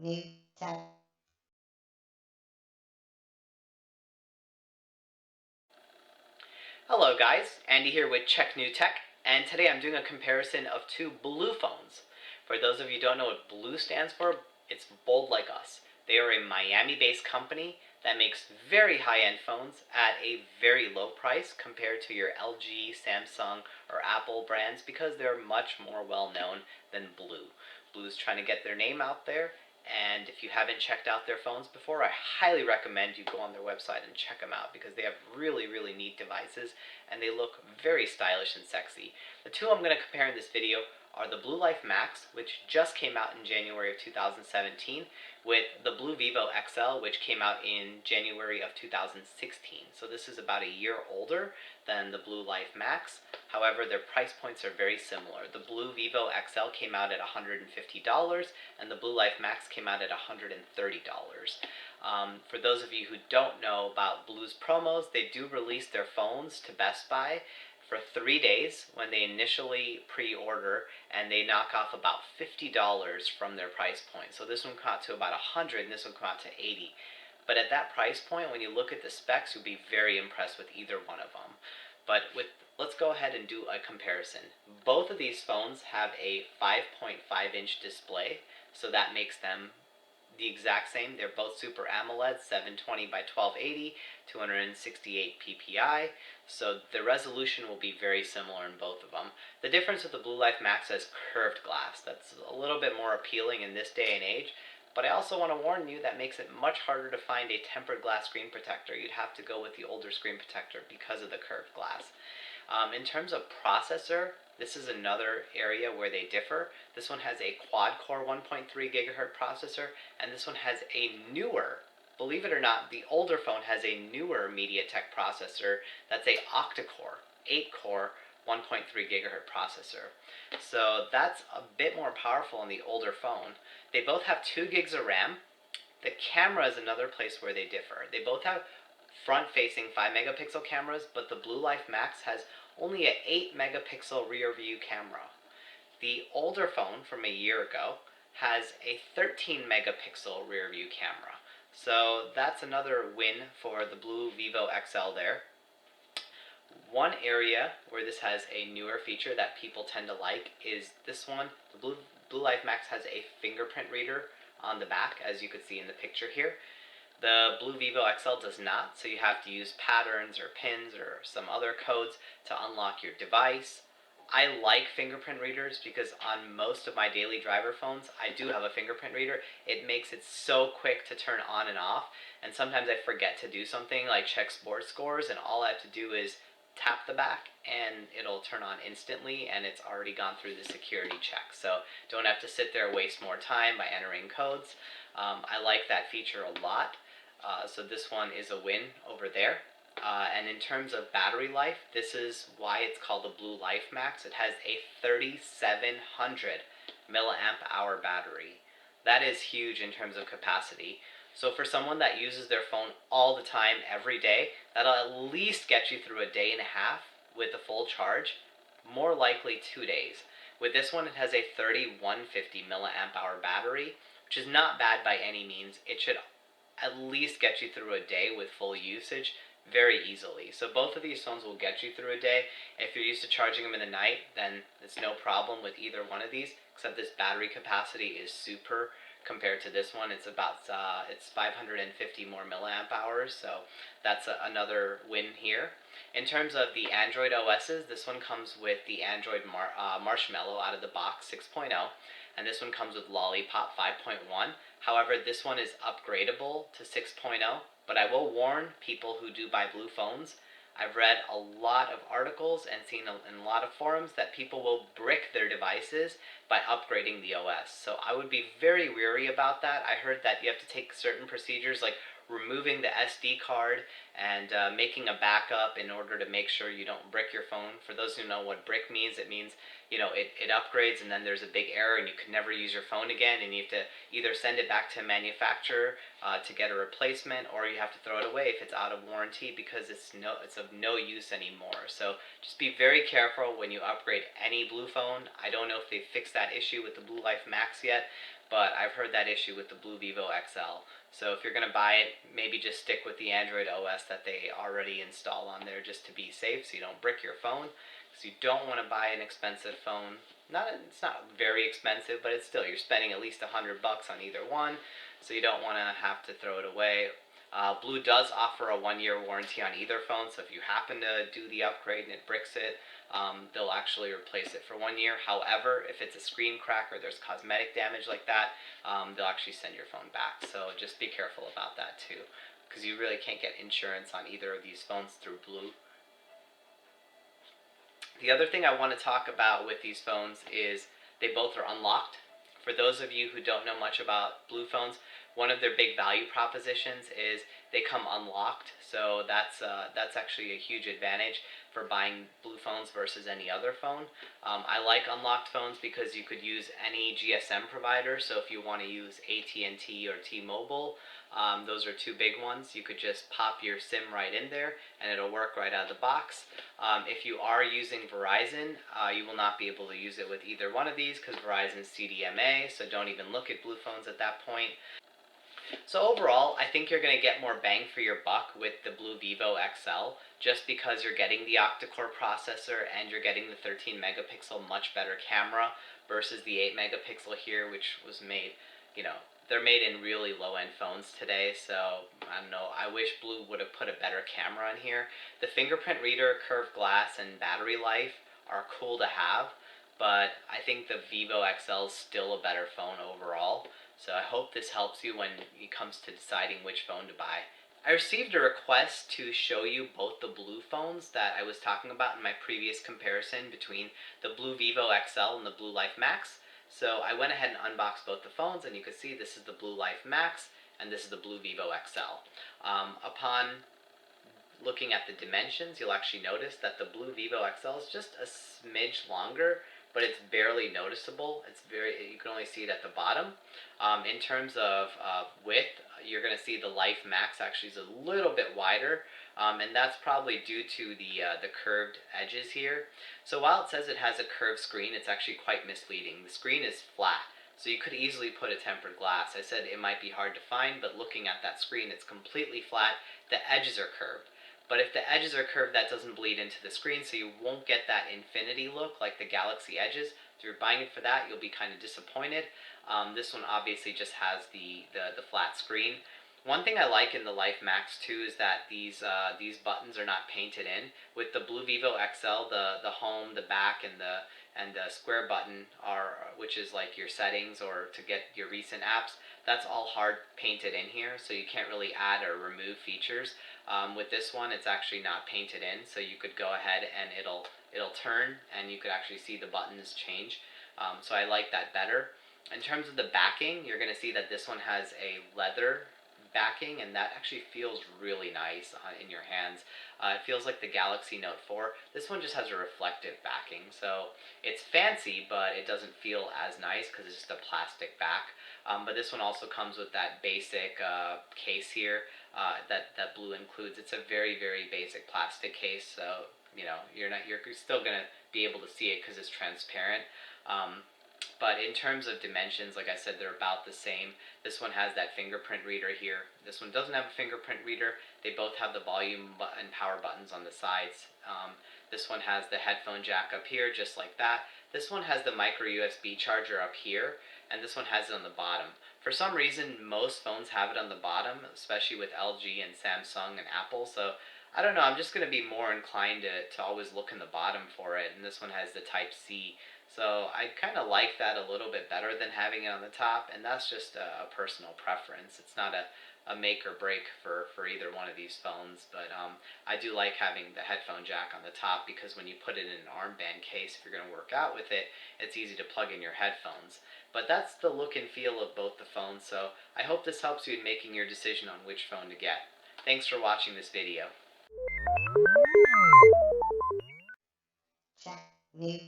Hello guys, Andy here with Check New Tech, and today I'm doing a comparison of two BLU phones. For those of you who don't know what BLU stands for, it's Bold Like Us. They are a Miami-based company that makes very high-end phones at a very low price compared to your LG, Samsung, or Apple brands because they're much more well-known than BLU. BLU's trying to get their name out there, and if you haven't checked out their phones before, I highly recommend you go on their website and check them out because they have really, really neat devices and they look very stylish and sexy. The two I'm going to compare in this video are the BLU Life Max, which just came out in January of 2017, with the BLU Vivo XL, which came out in January of 2016. So this is about a year older than the BLU Life Max. However, their price points are very similar. The BLU Vivo XL came out at $150, and the BLU Life Max came out at $130. For those of you who don't know about BLU's promos, they do release their phones to Best Buy for 3 days when they initially pre-order, and they knock off about $50 from their price point. So this one come out to about $100 and this one come out to $80. But at that price point, when you look at the specs, you'll be very impressed with either one of them. But let's go ahead and do a comparison. Both of these phones have a 5.5-inch display, so that makes them the exact same. They're both Super AMOLED, 720 by 1280, 268 ppi, so the resolution will be very similar in both of them. The difference with the BLU Life Max is curved glass. That's a little bit more appealing in this day and age, but I also want to warn you that makes it much harder to find a tempered glass screen protector. You'd have to go with the older screen protector because of the curved glass. In terms of processor, this is another area where they differ. This one has a quad-core 1.3 gigahertz processor, and this one has a newer, believe it or not, the older phone has a newer MediaTek processor that's a octa-core, 8-core, 1.3 gigahertz processor. So that's a bit more powerful in the older phone. They both have 2 gigs of RAM. The camera is another place where they differ. They both have front-facing 5-megapixel cameras, but the BLU Life Max has only an 8-megapixel rear-view camera. The older phone from a year ago has a 13-megapixel rear-view camera. So that's another win for the BLU Vivo XL there. One area where this has a newer feature that people tend to like is this one. The BLU Life Max has a fingerprint reader on the back, as you could see in the picture here. The BLU Vivo XL does not, so you have to use patterns or pins or some other codes to unlock your device. I like fingerprint readers because on most of my daily driver phones, I do have a fingerprint reader. It makes it so quick to turn on and off, and sometimes I forget to do something like check sports scores, and all I have to do is tap the back and it'll turn on instantly, and it's already gone through the security check. So don't have to sit there and waste more time by entering codes. I like that feature a lot. So this one is a win over there. And in terms of battery life, this is why it's called the BLU Life Max. It has a 3700 milliamp hour battery. That is huge in terms of capacity. So for someone that uses their phone all the time, every day, that'll at least get you through a day and a half with a full charge, more likely 2 days. With this one, it has a 3150 milliamp hour battery, which is not bad by any means. It should at least get you through a day with full usage very easily. So both of these phones will get you through a day. If you're used to charging them in the night, then it's no problem with either one of these, except this battery capacity is super compared to this one. It's about it's 550 more milliamp hours, so that's another win here. In terms of the Android OSs, this one comes with the Android Marshmallow out of the box 6.0, and this one comes with Lollipop 5.1. However, this one is upgradable to 6.0, but I will warn people who do buy BLU phones. I've read a lot of articles and seen in a lot of forums that people will brick their devices by upgrading the OS. So I would be very wary about that. I heard that you have to take certain procedures like removing the SD card and making a backup in order to make sure you don't brick your phone. For those who know what brick means, it means it upgrades and then there's a big error and you can never use your phone again, and you have to either send it back to a manufacturer to get a replacement, or you have to throw it away if it's out of warranty because it's of no use anymore. So just be very careful when you upgrade any Blue phone. I don't know if they fixed that issue with the BLU Life Max yet, but I've heard that issue with the BLU Vivo XL. So if you're going to buy it, maybe just stick with the Android OS that they already install on there just to be safe so you don't brick your phone. Because you don't want to buy an expensive phone. It's not very expensive, but it's still, you're spending at least $100 on either one, so you don't want to have to throw it away. Blue does offer a 1-year warranty on either phone, so if you happen to do the upgrade and it bricks it, they'll actually replace it for 1 year. However, if it's a screen crack or there's cosmetic damage like that, they'll actually send your phone back. So just be careful about that too, because you really can't get insurance on either of these phones through Blue. The other thing I want to talk about with these phones is they both are unlocked. For those of you who don't know much about Blue phones, one of their big value propositions is they come unlocked. So that's actually a huge advantage for buying Blue phones versus any other phone. I like unlocked phones because you could use any GSM provider. So if you want to use AT&T or T-Mobile, those are two big ones. You could just pop your SIM right in there and it'll work right out of the box. If you are using Verizon, you will not be able to use it with either one of these because Verizon's CDMA, so don't even look at Blue phones at that point. So overall, I think you're going to get more bang for your buck with the BLU Vivo XL just because you're getting the octa-core processor and you're getting the 13 megapixel much better camera versus the 8 megapixel here, which was made, they're made in really low-end phones today, so I don't know, I wish Blue would have put a better camera in here. The fingerprint reader, curved glass, and battery life are cool to have, but I think the Vivo XL is still a better phone overall. So I hope this helps you when it comes to deciding which phone to buy. I received a request to show you both the Blue phones that I was talking about in my previous comparison between the BLU Vivo XL and the BLU Life Max. So I went ahead and unboxed both the phones, and you can see this is the BLU Life Max and this is the BLU Vivo XL. Upon looking at the dimensions, you'll actually notice that the BLU Vivo XL is just a smidge longer, but it's barely noticeable. You can only see it at the bottom. In terms of width, you're going to see the Life Max actually is a little bit wider, and that's probably due to the curved edges here. So while it says it has a curved screen, it's actually quite misleading. The screen is flat, so you could easily put a tempered glass. I said it might be hard to find, but looking at that screen, it's completely flat. The edges are curved. But if the edges are curved, that doesn't bleed into the screen, so you won't get that infinity look like the Galaxy edges. If you're buying it for that, you'll be kind of disappointed. This one obviously just has the flat screen. One thing I like in the Life Max too is that these buttons are not painted in. With the BLU Vivo XL, the home, the back, and the square button which is like your settings or to get your recent apps, that's all hard painted in here, so you can't really add or remove features. With this one, it's actually not painted in, so you could go ahead and it'll turn and you could actually see the buttons change. So I like that better. In terms of the backing, you're going to see that this one has a leather backing, and that actually feels really nice in your hands. It feels like the Galaxy Note 4. This one just has a reflective backing, so it's fancy, but it doesn't feel as nice because it's just a plastic back. But this one also comes with that basic case here that Blue includes. It's a very, very basic plastic case, so you're still gonna be able to see it because it's transparent. But in terms of dimensions, like I said, they're about the same. This one has that fingerprint reader here. This one doesn't have a fingerprint reader. They both have the volume and power buttons on the sides. This one has the headphone jack up here, just like that. This one has the micro USB charger up here, and this one has it on the bottom. For some reason, most phones have it on the bottom, especially with LG and Samsung and Apple, so I don't know, I'm just going to be more inclined to always look in the bottom for it, and this one has the Type-C. So I kind of like that a little bit better than having it on the top, and that's just a personal preference. It's not a make or break for either one of these phones, but I do like having the headphone jack on the top because when you put it in an armband case, if you're going to work out with it, it's easy to plug in your headphones. But that's the look and feel of both the phones, so I hope this helps you in making your decision on which phone to get. Thanks for watching this video. Check. New.